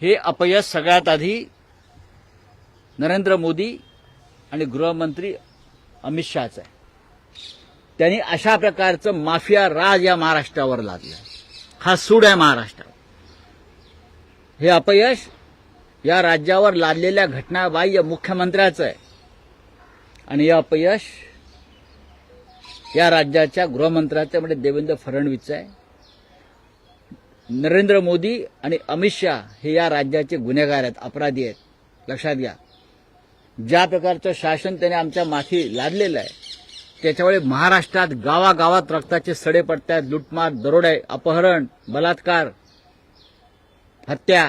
हे अपयश सगळ्यात आधी नरेंद्र मोदी आणि गृहमंत्री अमित शहाचं आहे. त्यांनी अशा प्रकारचं माफिया राज या महाराष्ट्रावर लादलं. हा सूड आहे महाराष्ट्रावर. हे अपयश या राज्यावर लादलेल्या घटनाबाह्य मुख्यमंत्र्याचं आहे आणि हे अपयश या राज्याच्या गृहमंत्र्याचं म्हणजे देवेंद्र फडणवीसचं आहे. नरेंद्र मोदी आणि अमित शहा हे या राज्याचे गुन्हेगार आहेत, अपराधी आहेत. लक्षात घ्या. ज्या प्रकारचं शासन त्याने आमच्या माथी लादलेलं आहे त्याच्यामुळे महाराष्ट्रात गावागावात रक्ताचे सडे पडतात. लुटमार, दरोडे, अपहरण, बलात्कार, हत्या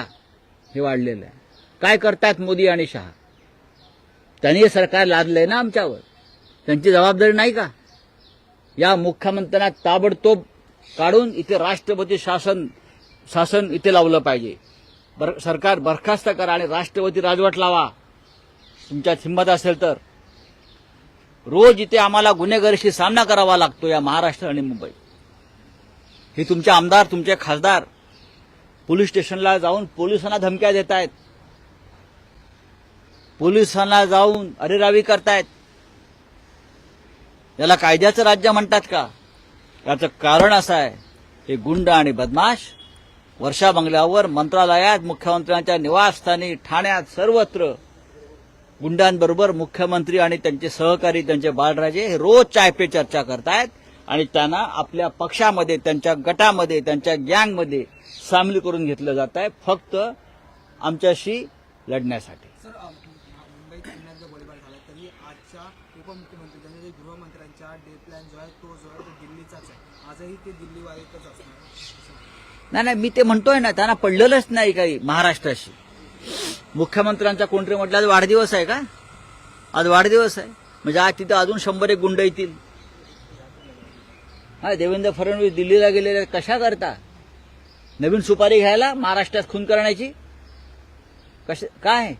हे वाढलेलं आहे. काय करतात मोदी आणि शहा? त्यांनी हे सरकार लादलंय ना आमच्यावर. त्यांची जबाबदारी नाही का? या मुख्यमंत्र्यांना ताबडतोब काढून इथे राष्ट्रपती शासन इथे लावलं पाहिजे. सरकार बरखास्त करा आणि राष्ट्रपती राजवट लावा तुमच्यात हिंमत असेल तर. रोज इथे आम्हाला गुन्हेगारीशी सामना करावा लागतो या महाराष्ट्र आणि मुंबईत. हे तुमचे आमदार, तुमचे खासदार पोलीस स्टेशनला जाऊन पोलिसांना धमक्या देत आहेत, पोलिसांना जाऊन अरेरावी करतायत. याला कायद्याचं राज्य म्हणतात का? याचं कारण असं आहे, हे गुंड आणि बदमाश वर्षा बंगल्यावर, मंत्रालयात, मुख्यमंत्र्यांच्या निवासस्थानी, ठाण्यात, सर्वत्र गुंडांबरोबर मुख्यमंत्री आणि त्यांचे सहकारी, त्यांचे बाळराजे हे रोज चाय पे चर्चा करतायत आणि त्यांना आपल्या पक्षामध्ये, त्यांच्या गटामध्ये, त्यांच्या गँगमध्ये सामील करून घेतलं जात आहे फक्त आमच्याशी लढण्यासाठी. सर, मुंबईत पुण्यात जो गोळीबार झाला तरी आजच्या उपमुख्यमंत्री म्हणजे गृहमंत्र्यांचा डे प्लॅन जो आहे तो दिल्लीचाच आहे. आजही ते दिल्लीवारीतच असणार. नाही, मी ते म्हणतोय ना, त्यांना पडलेलंच नाही काही महाराष्ट्राशी. मुख्यमंत्र्यांचा कोणतरी म्हटलं आज वाढदिवस आहे का? आज वाढदिवस आहे म्हणजे आज तिथं अजून 100 गुंड येतील. हा, देवेंद्र फडणवीस दिल्लीला गेलेले कशा करता? नवीन सुपारी घ्यायला, महाराष्ट्रात खून करण्याची? काय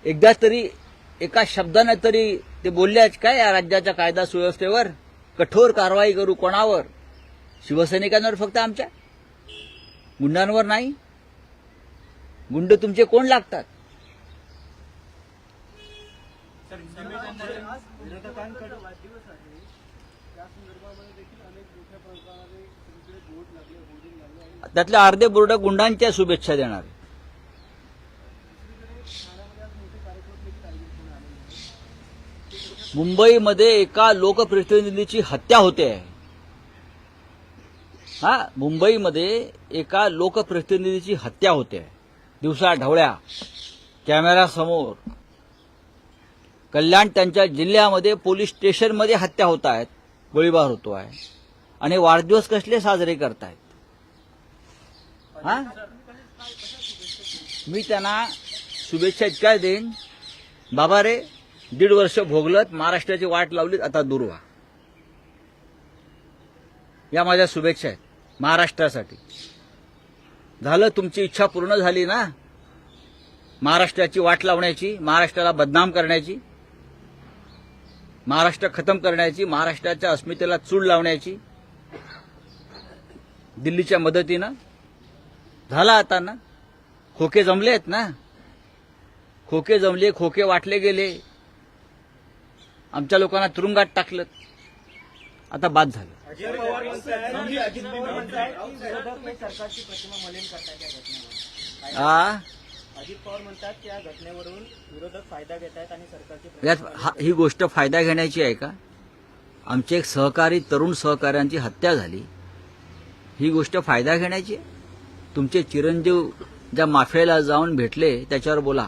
एकदा तरी एका शब्दाने तरी ते बोलल्याच काय या राज्याच्या कायदा सुव्यवस्थेवर कठोर कारवाई करू? कोणावर? शिवसैनिकांवर फक्त, आमच्या गुंडांवर नाही. गुंड तुमचे कोण लागतात? त्यातले अर्धे बोर्ड गुंडांच्या शुभेच्छा देणार. मुंबईमध्ये एका लोकप्रतिनिधीची हत्या होते. हा, मुंबईमध्ये एका लोकप्रतिनिधीची हत्या होते दिवसा ढवळ्या कॅमेरासमोर. कल्याण त्यांच्या जिल्ह्यामध्ये पोलीस स्टेशनमध्ये हत्या होत आहेत, गोळीबार होतो आहे आणि वाढदिवस कसले साजरे करतायत? हा, मी त्यांना शुभेच्छा इतक्या देईन, बाबा रे 1.5 वर्ष भोगलत, महाराष्ट्राची वाट लावलीत, आता दूर व्हा. या माझ्या शुभेच्छा आहेत महाराष्ट्रासाठी. झालं, तुमची इच्छा पूर्ण झाली ना महाराष्ट्राची वाट लावण्याची, महाराष्ट्राला बदनाम करण्याची, महाराष्ट्र खतम करण्याची, महाराष्ट्राच्या अस्मितेला चूल लावण्याची दिल्लीच्या मदतीनं. झाला आता ना, खोके जमले आहेत ना, खोके जमले, खोके वाटले गेले, आमच्या लोकांना तुरुंगात टाकलं, आता बाद झालं. अजित पवार म्हणतात सरकारची प्रतिमा मलिन करतायत या घटनेवर. अजित पवार म्हणतात की या घटनेवरून विरोधक फायदा घेत आहेत आणि सरकारची ही गोष्ट फायदा घेण्याची आहे का? आमचे एक सहकारी, तरुण सहकाऱ्यांची हत्या झाली, ही गोष्ट फायदा घेण्याची आहे? तुमचे चिरंजीव ज्या माफियाला जाऊन भेटले त्याच्यावर बोला.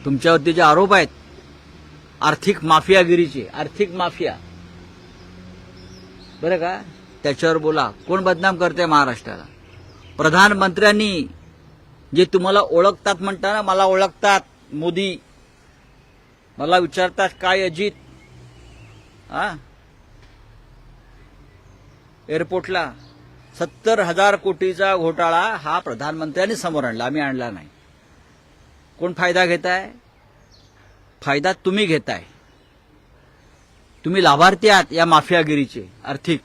तुमच्यावरती जे आरोप आहेत आर्थिक माफियागिरीचे, आर्थिक माफिया, बरं का, त्याच्यावर बोला. कोण बदनाम करते महाराष्ट्राला? प्रधानमंत्र्यांनी जे तुम्हाला ओळखतात म्हणताना, मला ओळखतात मोदी, मला विचारतात काय अजित, एअरपोर्टला 70,000 कोटीचा घोटाळा हा प्रधानमंत्र्यांनी समोर आणला, आम्ही आणला नाही. कोण फायदा घेताय? फायदा तुम्ही घेताय. तुम्ही लाभार्थी आहात या माफियागिरीचे, आर्थिक.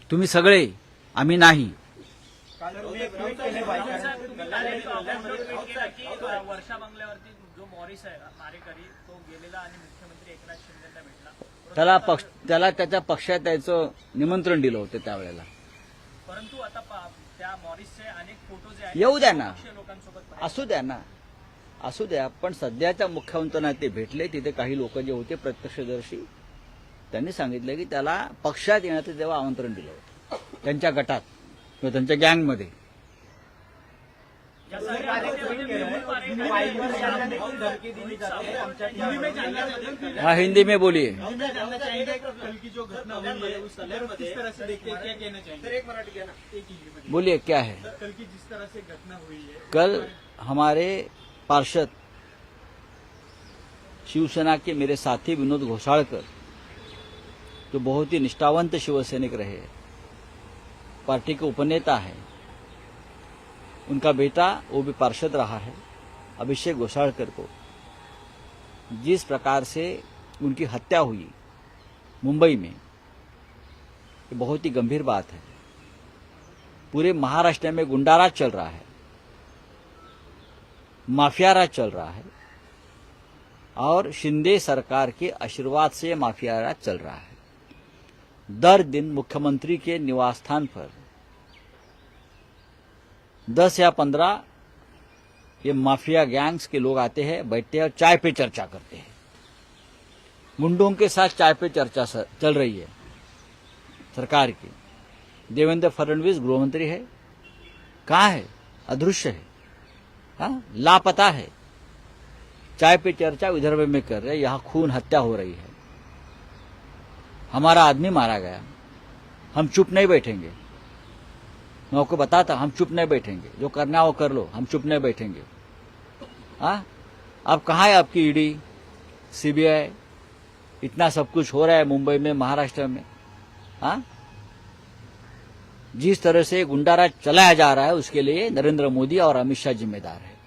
तुम्ही सगळे, आम्ही नाही. वर्षा बंगल्यावरती जो मॉरिस आहे मारेकरी तो गेलेला आणि मुख्यमंत्री एकनाथ शिंदेना भेटला. त्याला त्याच्या पक्षात यायचं निमंत्रण दिलं होतं त्यावेळेला. परंतु आता त्या मॉरिसचे अनेक फोटो जे आहेत येऊ द्या ना, पक्षीय लोकांसोबत असू द्या ना, असू द्या. पण सध्याच्या मुख्यमंत्र्यांना ते भेटले. तिथे काही लोक जे होते प्रत्यक्षदर्शी त्यांनी सांगितलं की त्याला पक्षात येण्याचं तेव्हा आमंत्रण दिलं होतं त्यांच्या गटात किंवा त्यांच्या गँगमध्ये. हाँ, हिंदी में बोलिए. कल की जो घटना हुई है उस किस तरह से देखते हैं, क्या कहना चाहेंगे? एक मिनट क्या ना, एक ही बोलिए क्या है. कल की जिस तरह से घटना हुई है, कल हमारे पार्षद शिवसेना के मेरे साथी विनोद घोषाळकर जो बहुत ही निष्ठावंत शिवसैनिक रहे, पार्टी के उपनेता है, उनका बेटा वो भी पार्षद रहा है, अभिषेक घोषाळकर को जिस प्रकार से उनकी हत्या हुई मुंबई में, ये बहुत ही गंभीर बात है. पूरे महाराष्ट्र में गुंडाराज चल रहा है, माफिया राज चल रहा है और शिंदे सरकार के आशीर्वाद से माफिया राज चल रहा है. दर दिन मुख्यमंत्री के निवास स्थान पर 10 या 15 ये माफिया गैंग्स के लोग आते हैं, बैठते हैं और चाय पे चर्चा करते हैं. गुंडों के साथ चाय पे चर्चा चल रही है सरकार की. देवेंद्र फडणवीस गृहमंत्री है, कहाँ है? अदृश्य है, हाँ, लापता है. चाय पे चर्चा विदर्भ में कर रहे, यहाँ खून हत्या हो रही है, हमारा आदमी मारा गया. हम चुप नहीं बैठेंगे. मैं आपको बताता, हम चुप नहीं बैठेंगे. जो करना हो कर लो, हम चुप नहीं बैठेंगे. हाँ, अब कहाँ है आपकी ईडी, सीबीआई? इतना सब कुछ हो रहा है मुंबई में, महाराष्ट्र में. हाँ, जिस तरह से गुंडाराज चलाया जा रहा है उसके लिए नरेंद्र मोदी और अमित शाह जिम्मेदार है.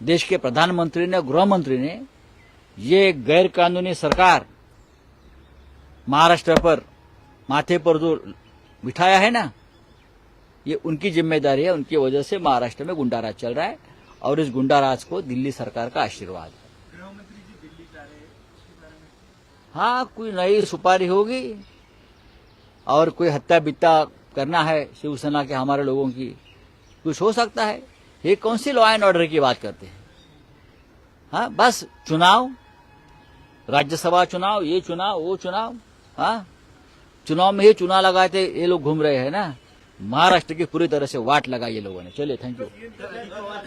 देश के प्रधानमंत्री ने, गृह मंत्री ने ये गैर कानूनी सरकार महाराष्ट्र पर माथे पर जो बिठाया है ना, ये उनकी जिम्मेदारी है. उनकी वजह से महाराष्ट्र में गुंडाराज चल रहा है और इस गुंडाराज को दिल्ली सरकार का आशीर्वाद है. गृहमंत्री जी दिल्ली जा रहे हैं, इसके बारे में हाँ, कोई नई सुपारी होगी और कोई हत्या बित्ता करना है शिवसेना के हमारे लोगों की, कुछ हो सकता है. ये कौन सी लॉ एंड ऑर्डर की बात करते हैं? हाँ, बस चुनाव, राज्यसभा चुनाव, ये चुनाव, वो चुनाव. हाँ, चुनाव में ही चुनाव लगाते ये लोग घूम रहे हैं ना. महाराष्ट्र की पूरी तरह से वाट लगाई ये लोगों ने. चलिए, थैंक यू.